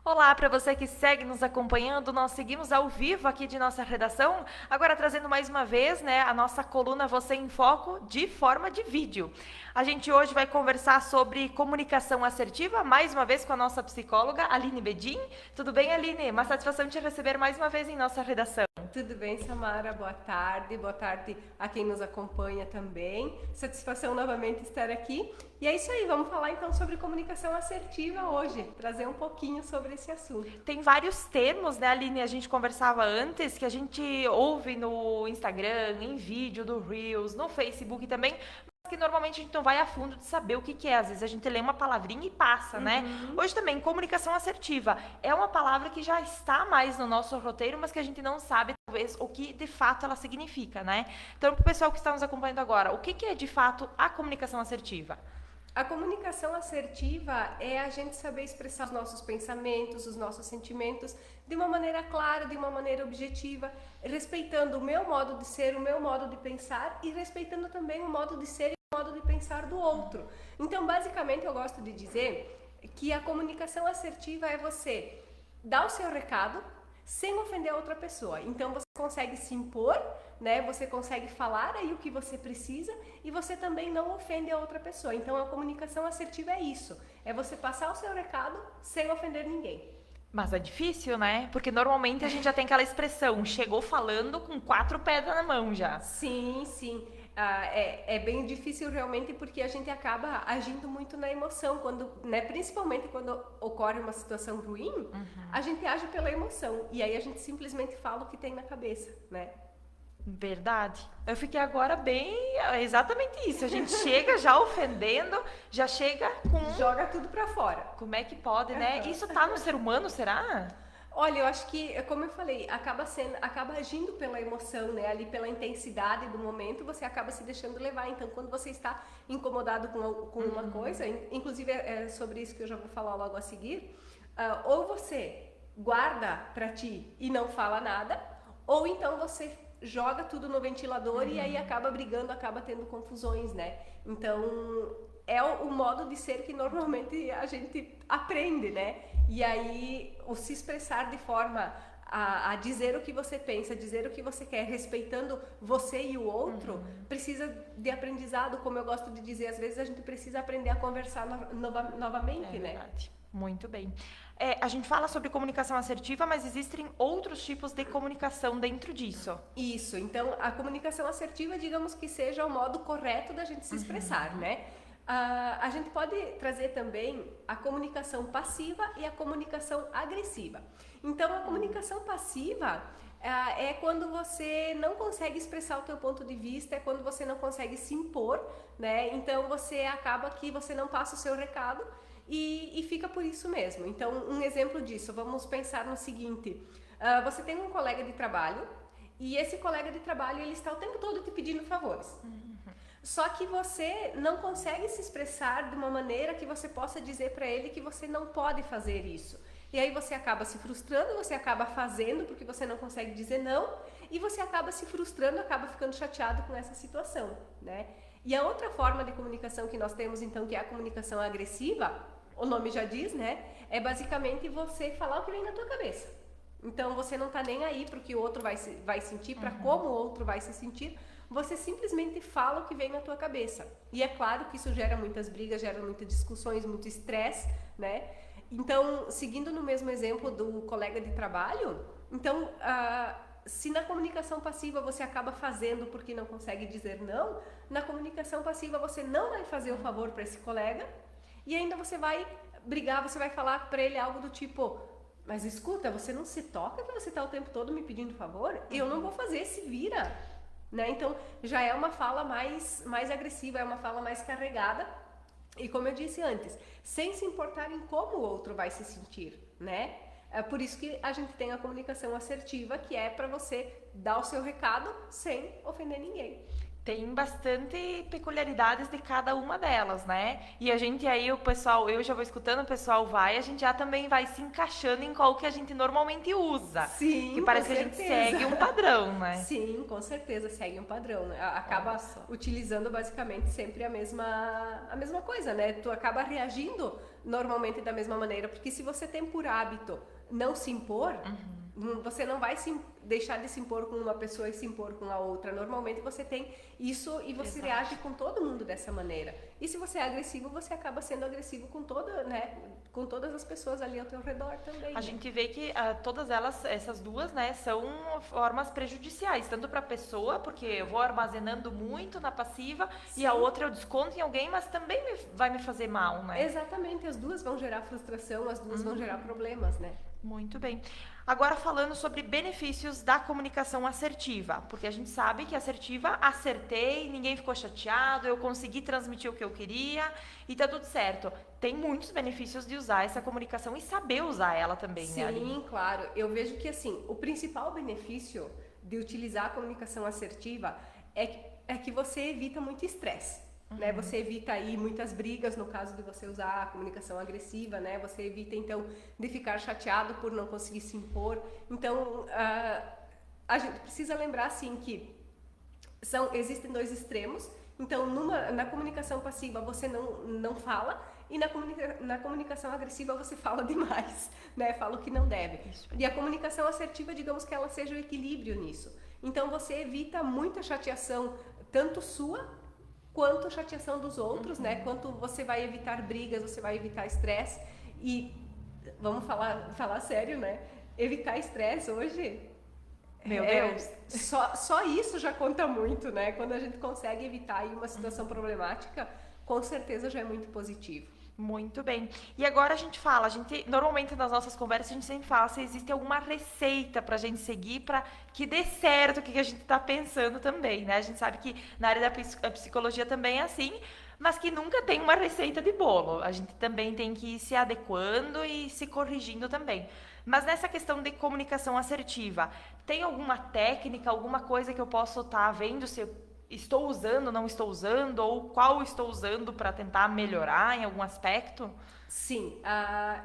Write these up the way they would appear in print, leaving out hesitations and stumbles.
Olá para você que segue nos acompanhando, nós seguimos ao vivo aqui de nossa redação, agora trazendo mais uma vez, a nossa coluna Você em Foco de forma de vídeo. A gente hoje vai conversar sobre comunicação assertiva, mais uma vez com a nossa psicóloga Aline Bedin. Tudo bem, Aline? Uma satisfação te receber mais uma vez em nossa redação. Tudo bem, Samara? Boa tarde. Boa tarde a quem nos acompanha também. Satisfação novamente estar aqui. E é isso aí, vamos falar então sobre comunicação assertiva hoje, trazer um pouquinho sobre esse assunto. Tem vários termos, né, Aline? A gente conversava antes, que a gente ouve no Instagram, em vídeo, do Reels, no Facebook também, que normalmente a gente não vai a fundo de saber o que que é. Às vezes a gente lê uma palavrinha e passa, né? Hoje também, comunicação assertiva é uma palavra que já está mais no nosso roteiro, mas que a gente não sabe, talvez, o que de fato ela significa, né? Então, para o pessoal que está nos acompanhando agora, o que que é de fato a comunicação assertiva? A comunicação assertiva é a gente saber expressar os nossos pensamentos, os nossos sentimentos de uma maneira clara, de uma maneira objetiva, respeitando o meu modo de ser, o meu modo de pensar e respeitando também o modo de ser e o modo de pensar do outro. Então, basicamente, eu gosto de dizer que a comunicação assertiva é você dar o seu recado sem ofender a outra pessoa. Então você consegue se impor, né? Você consegue falar aí o que você precisa e você também não ofende a outra pessoa. Então a comunicação assertiva é isso, é você passar o seu recado sem ofender ninguém. Mas é difícil, né? Porque normalmente a gente já tem aquela expressão, chegou falando com 4 pedras na mão já. Sim, sim. É bem difícil realmente porque a gente acaba agindo muito na emoção, quando, né, principalmente quando ocorre uma situação ruim, a gente age pela emoção e aí a gente simplesmente fala o que tem na cabeça, né? Verdade. Eu fiquei agora bem. É exatamente isso. A gente chega já ofendendo, já chega com. Joga tudo pra fora. Como é que pode, né? Isso tá no ser humano, será? Olha, eu acho que, como eu falei, acaba agindo pela emoção, né? Ali pela intensidade do momento, você acaba se deixando levar. Então, quando você está incomodado com uma coisa, inclusive é sobre isso que eu já vou falar logo a seguir, ou você guarda pra ti e não fala nada, ou então você joga tudo no ventilador e aí acaba brigando, acaba tendo confusões, né? Então, é o modo de ser que normalmente a gente aprende, né? E aí, o se expressar de forma a dizer o que você pensa, dizer o que você quer, respeitando você e o outro, precisa de aprendizado, como eu gosto de dizer, às vezes a gente precisa aprender a conversar novamente, né? Verdade. Muito bem. A gente fala sobre comunicação assertiva, mas existem outros tipos de comunicação dentro disso. Isso, então a comunicação assertiva, digamos que seja o modo correto da gente se expressar, né? A gente pode trazer também a comunicação passiva e a comunicação agressiva. Então, a comunicação passiva é quando você não consegue expressar o teu ponto de vista, é quando você não consegue se impor, né? Então, você acaba que você não passa o seu recado e fica por isso mesmo. Então, um exemplo disso, vamos pensar no seguinte, você tem um colega de trabalho e esse colega de trabalho ele está o tempo todo te pedindo favores. Só que você não consegue se expressar de uma maneira que você possa dizer para ele que você não pode fazer isso. E aí você acaba se frustrando, você acaba fazendo porque você não consegue dizer não, e você acaba se frustrando, acaba ficando chateado com essa situação, né? E a outra forma de comunicação que nós temos, então, que é a comunicação agressiva, o nome já diz, né? É basicamente você falar o que vem na tua cabeça. Então você não tá nem aí para o que o outro vai sentir, para como o outro vai se sentir, você simplesmente fala o que vem na tua cabeça. E é claro que isso gera muitas brigas, gera muitas discussões, muito estresse, né? Então, seguindo no mesmo exemplo do colega de trabalho, então, se na comunicação passiva você acaba fazendo porque não consegue dizer não, na comunicação passiva você não vai fazer o favor para esse colega e ainda você vai brigar, você vai falar para ele algo do tipo: mas escuta, você não se toca que você está o tempo todo me pedindo favor? Eu não vou fazer, se vira. Né? Então, já é uma fala mais agressiva, é uma fala mais carregada. E como eu disse antes, sem se importar em como o outro vai se sentir, né? É por isso que a gente tem a comunicação assertiva, que é para você dar o seu recado sem ofender ninguém. Tem bastante peculiaridades de cada uma delas, né? E a gente aí, o pessoal, eu já vou escutando, o pessoal vai, a gente já também vai se encaixando em qual que a gente normalmente usa. Que Sim, com parece que a gente certeza. segue um padrão, né? Sim, com certeza, segue um padrão, né? Acaba Olha só. utilizando basicamente sempre a mesma coisa, né? Tu acaba reagindo normalmente da mesma maneira, porque se você tem por hábito não se impor, você não vai deixar de se impor com uma pessoa e se impor com a outra. Normalmente você tem isso e você Exato. reage com todo mundo dessa maneira. E se você é agressivo, você acaba sendo agressivo com toda, né? Com todas as pessoas ali ao teu redor também. A Né? gente vê que todas elas, essas duas, né, são formas prejudiciais, tanto para a pessoa, porque eu vou armazenando muito na passiva, e a Sim. outra eu desconto em alguém, mas também vai me fazer mal, né? Exatamente, as duas vão gerar frustração, as duas vão gerar problemas, né? Muito bem. Agora falando sobre benefícios da comunicação assertiva, porque a gente sabe que assertiva, acertei, ninguém ficou chateado, eu consegui transmitir o que eu queria e tá tudo certo. Tem muitos benefícios de usar essa comunicação e saber usar ela também, né, Aline? Sim, claro. Eu vejo que assim, o principal benefício de utilizar a comunicação assertiva é que você evita muito estresse. Né? Você evita aí muitas brigas no caso de você usar a comunicação agressiva, né? Você evita então de ficar chateado por não conseguir se impor. Então, a gente precisa lembrar assim que existem dois extremos. Então, na comunicação passiva você não fala e na comunicação agressiva você fala demais, né? Fala o que não deve. E a comunicação assertiva, digamos que ela seja o equilíbrio nisso. Então, você evita muita chateação, tanto sua quanto chateação dos outros, né? Quanto você vai evitar brigas, você vai evitar estresse. E vamos falar sério, né? Evitar estresse hoje. Meu Deus. Só isso já conta muito, né? Quando a gente consegue evitar aí uma situação problemática, com certeza já é muito positivo. Muito bem. E agora a gente fala, normalmente nas nossas conversas a gente sempre fala se existe alguma receita pra gente seguir pra que dê certo o que a gente tá pensando também, né? A gente sabe que na área da psicologia também é assim, mas que nunca tem uma receita de bolo. A gente também tem que ir se adequando e se corrigindo também. Mas nessa questão de comunicação assertiva, tem alguma técnica, alguma coisa que eu posso estar vendo se eu estou usando, não estou usando, ou qual estou usando para tentar melhorar em algum aspecto? Sim,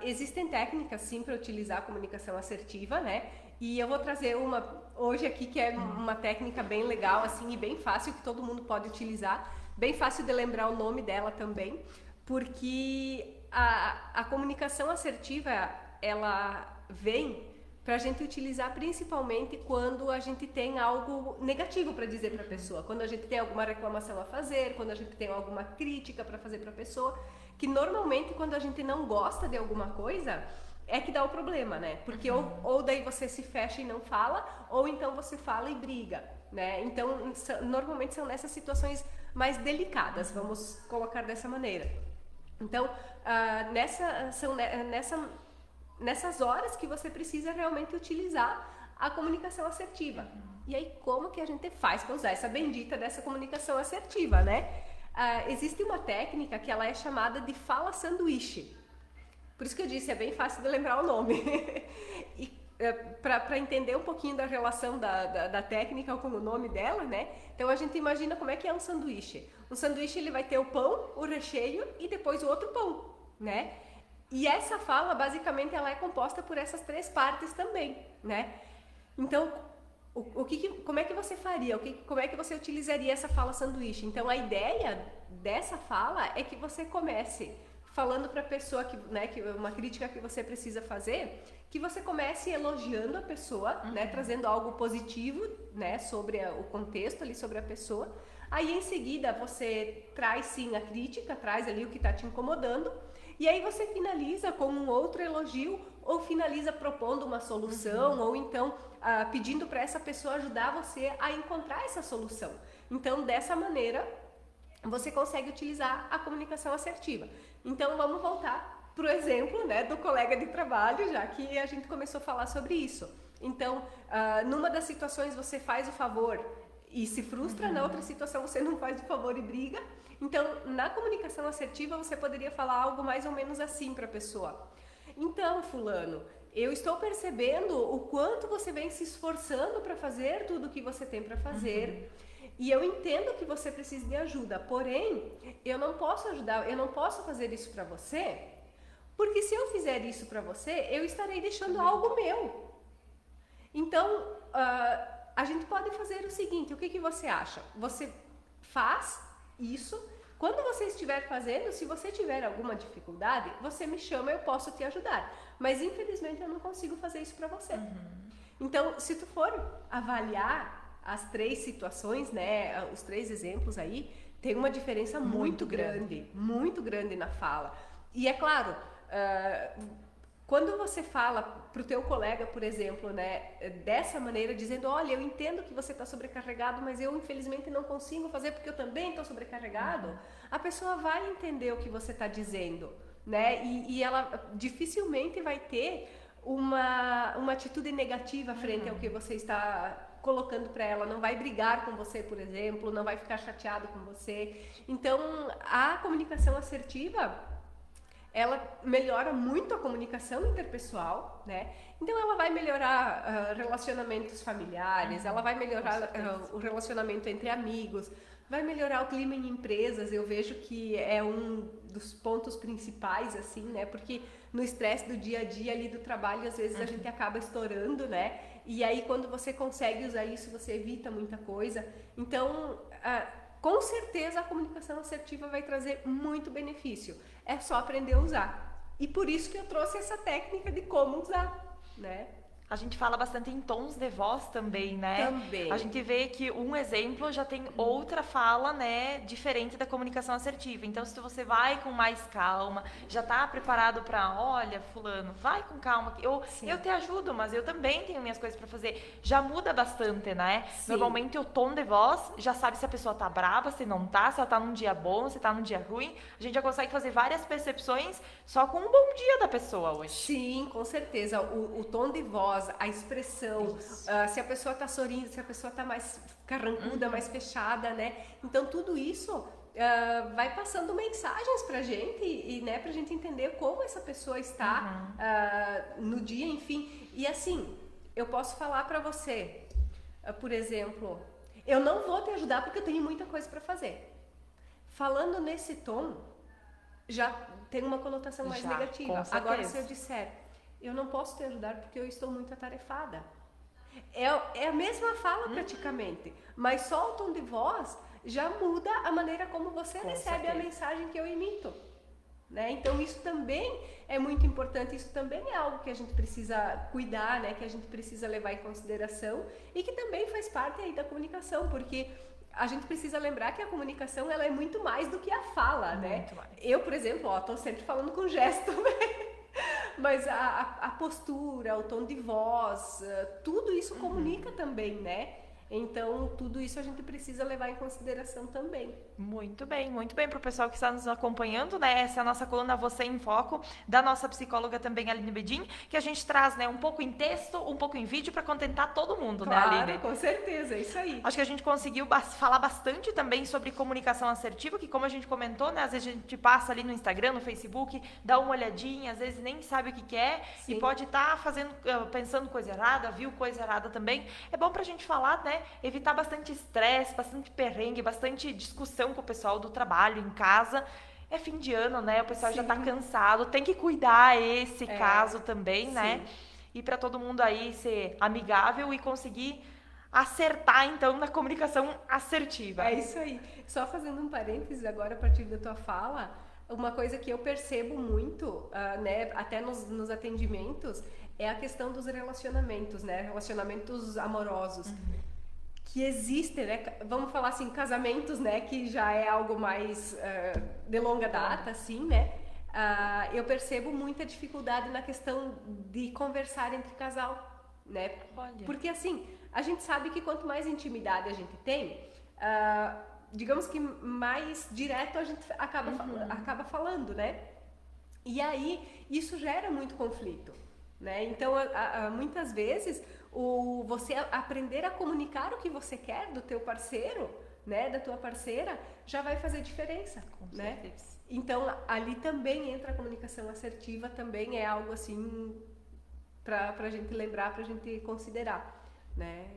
existem técnicas sim para utilizar a comunicação assertiva, né? E eu vou trazer uma hoje aqui que é uma técnica bem legal assim e bem fácil que todo mundo pode utilizar, bem fácil de lembrar o nome dela também, porque a comunicação assertiva ela vem para a gente utilizar principalmente quando a gente tem algo negativo para dizer para a pessoa, quando a gente tem alguma reclamação a fazer, quando a gente tem alguma crítica para fazer para a pessoa, que normalmente quando a gente não gosta de alguma coisa é que dá o problema, né? Porque ou daí você se fecha e não fala, ou então você fala e briga, né? Então normalmente são nessas situações mais delicadas, vamos colocar dessa maneira. Então nessas horas que você precisa realmente utilizar a comunicação assertiva. E aí, como que a gente faz para usar essa bendita dessa comunicação assertiva, né? Existe uma técnica que ela é chamada de fala sanduíche. Por isso que eu disse, é bem fácil de lembrar o nome. E para entender um pouquinho da relação da técnica com o nome dela, né? Então a gente imagina como é que é um sanduíche. Um sanduíche ele vai ter o pão, o recheio e depois o outro pão, né? E essa fala, basicamente, ela é composta por essas três partes também, né? Então, como é que você faria? Como é que você utilizaria essa fala sanduíche? Então, a ideia dessa fala é que você comece falando para a pessoa que uma crítica que você precisa fazer, que você comece elogiando a pessoa, né? Trazendo algo positivo, né? Sobre o contexto ali, sobre a pessoa. Aí, em seguida, você traz sim a crítica, traz ali o que está te incomodando. E aí você finaliza com um outro elogio ou finaliza propondo uma solução ou então pedindo para essa pessoa ajudar você a encontrar essa solução. Então, dessa maneira, você consegue utilizar a comunicação assertiva. Então, vamos voltar para o exemplo, né, do colega de trabalho, já que a gente começou a falar sobre isso. Então, numa das situações você faz o favor e se frustra, na outra situação você não faz o favor e briga. Então, na comunicação assertiva, você poderia falar algo mais ou menos assim para a pessoa. Então, fulano, eu estou percebendo o quanto você vem se esforçando para fazer tudo o que você tem para fazer. E eu entendo que você precisa de ajuda, porém, eu não posso ajudar, eu não posso fazer isso para você, porque se eu fizer isso para você, eu estarei deixando algo meu. Então, a gente pode fazer o seguinte, o que você acha? Você faz isso, quando você estiver fazendo, se você tiver alguma dificuldade, você me chama, eu posso te ajudar. Mas, infelizmente, eu não consigo fazer isso para você. Então, se tu for avaliar as 3 situações, né, os 3 exemplos aí, tem uma diferença muito grande na fala. E é claro, quando você fala para o teu colega, por exemplo, né, dessa maneira, dizendo, olha, eu entendo que você está sobrecarregado, mas eu infelizmente não consigo fazer porque eu também estou sobrecarregado, a pessoa vai entender o que você está dizendo, né, e ela dificilmente vai ter uma atitude negativa frente ao que você está colocando para ela, não vai brigar com você, por exemplo, não vai ficar chateado com você. Então, a comunicação assertiva, ela melhora muito a comunicação interpessoal, né? Então ela vai melhorar relacionamentos familiares, ela vai melhorar o relacionamento entre amigos, vai melhorar o clima em empresas. Eu vejo que é um dos pontos principais, assim, né? Porque no estresse do dia a dia ali do trabalho, às vezes a gente acaba estourando, né? E aí quando você consegue usar isso, você evita muita coisa. Então, com certeza a comunicação assertiva vai trazer muito benefício. É só aprender a usar. E por isso que eu trouxe essa técnica de como usar, né? A gente fala bastante em tons de voz também, né? Também. A gente vê que um exemplo já tem outra fala, né, diferente da comunicação assertiva. Então, se você vai com mais calma, já tá preparado para, olha, fulano, vai com calma, eu te ajudo, mas eu também tenho minhas coisas para fazer. Já muda bastante, né? Sim. Normalmente o tom de voz já sabe se a pessoa tá brava, se não tá, se ela tá num dia bom, se tá num dia ruim. A gente já consegue fazer várias percepções só com um bom dia da pessoa hoje. Sim, com certeza. O tom de voz, a expressão, se a pessoa está sorrindo, se a pessoa está mais carrancuda, mais fechada, né? Então tudo isso vai passando mensagens pra gente e né, pra gente entender como essa pessoa está no dia, enfim. E assim, eu posso falar pra você, por exemplo, eu não vou te ajudar porque eu tenho muita coisa pra fazer. Falando nesse tom, já tem uma conotação mais negativa. Agora, se eu disser, eu não posso te ajudar porque eu estou muito atarefada. É a mesma fala praticamente, mas só o tom de voz já muda a maneira como você recebe a mensagem que eu emito. Né? Então isso também é muito importante, isso também é algo que a gente precisa cuidar, né? Que a gente precisa levar em consideração e que também faz parte aí da comunicação, porque a gente precisa lembrar que a comunicação ela é muito mais do que a fala, né? Eu, por exemplo, estou sempre falando com gesto, mas a postura, o tom de voz, tudo isso comunica também, né? Então, tudo isso a gente precisa levar em consideração também. Muito bem para o pessoal que está nos acompanhando, né? Essa é a nossa coluna Você em Foco, da nossa psicóloga também, Aline Bedin, que a gente traz, né, um pouco em texto, um pouco em vídeo, para contentar todo mundo, claro, né, Aline? Com certeza, é isso aí. Acho que a gente conseguiu falar bastante também sobre comunicação assertiva, que como a gente comentou, né, às vezes a gente passa ali no Instagram, no Facebook, dá uma olhadinha, às vezes nem sabe o que é, e pode estar pensando coisa errada, viu coisa errada também. É bom pra gente falar, né? Evitar bastante estresse, bastante perrengue, bastante discussão com o pessoal do trabalho, em casa. É fim de ano, né? O pessoal já tá cansado, tem que cuidar esse caso também, né? E para todo mundo aí ser amigável e conseguir acertar, então, na comunicação assertiva. É isso aí. Só fazendo um parênteses agora, a partir da tua fala, uma coisa que eu percebo muito, né, até nos atendimentos, é a questão dos relacionamentos, né? Relacionamentos amorosos. Que existem, né? Vamos falar assim, casamentos, né? Que já é algo mais de longa data, assim, né? Eu percebo muita dificuldade na questão de conversar entre casal, né? Olha. Porque assim, a gente sabe que quanto mais intimidade a gente tem, digamos que mais direto a gente acaba falando, né? E aí, isso gera muito conflito, né? Então, muitas vezes, você aprender a comunicar o que você quer do teu parceiro, né, da tua parceira, já vai fazer diferença, né? Certeza. Então, ali também entra a comunicação assertiva, também é algo assim pra gente lembrar, pra gente considerar, né?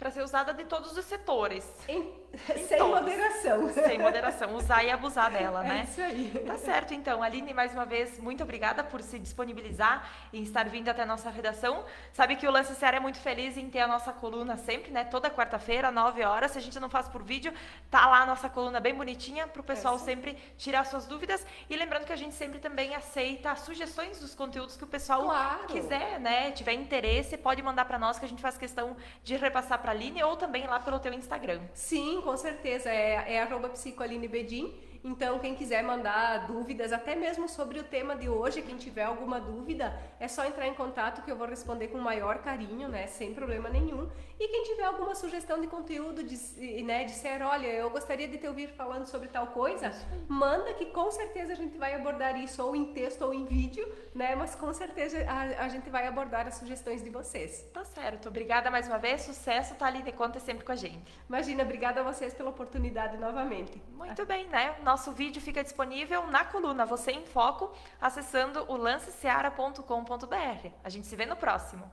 para ser usada de todos os setores. Sem todos. moderação. Sem moderação, usar e abusar dela, né? É isso aí. Tá certo, então. Aline, mais uma vez, muito obrigada por se disponibilizar e estar vindo até a nossa redação. Sabe que o Lance Seara é muito feliz em ter a nossa coluna sempre, né? Toda quarta-feira, 9 horas. Se a gente não faz por vídeo, tá lá a nossa coluna bem bonitinha pro pessoal sempre tirar suas dúvidas. E lembrando que a gente sempre também aceita sugestões dos conteúdos que o pessoal quiser, né? Tiver interesse, pode mandar para nós que a gente faz questão de repassar para a Aline ou também lá pelo teu Instagram. Sim, com certeza. É @psicoalinebedim. Então, quem quiser mandar dúvidas, até mesmo sobre o tema de hoje, quem tiver alguma dúvida, é só entrar em contato que eu vou responder com o maior carinho, né? Sem problema nenhum. E quem tiver alguma sugestão de conteúdo, disser, olha, eu gostaria de te ouvir falando sobre tal coisa, manda que com certeza a gente vai abordar isso ou em texto ou em vídeo, né? Mas com certeza a gente vai abordar as sugestões de vocês. Tá certo. Obrigada mais uma vez. Sucesso, tá ali de conta sempre com a gente. Imagina, obrigada a vocês pela oportunidade novamente. Muito bem, né? Nosso vídeo fica disponível na coluna Você em Foco, acessando o lanceseara.com.br. A gente se vê no próximo.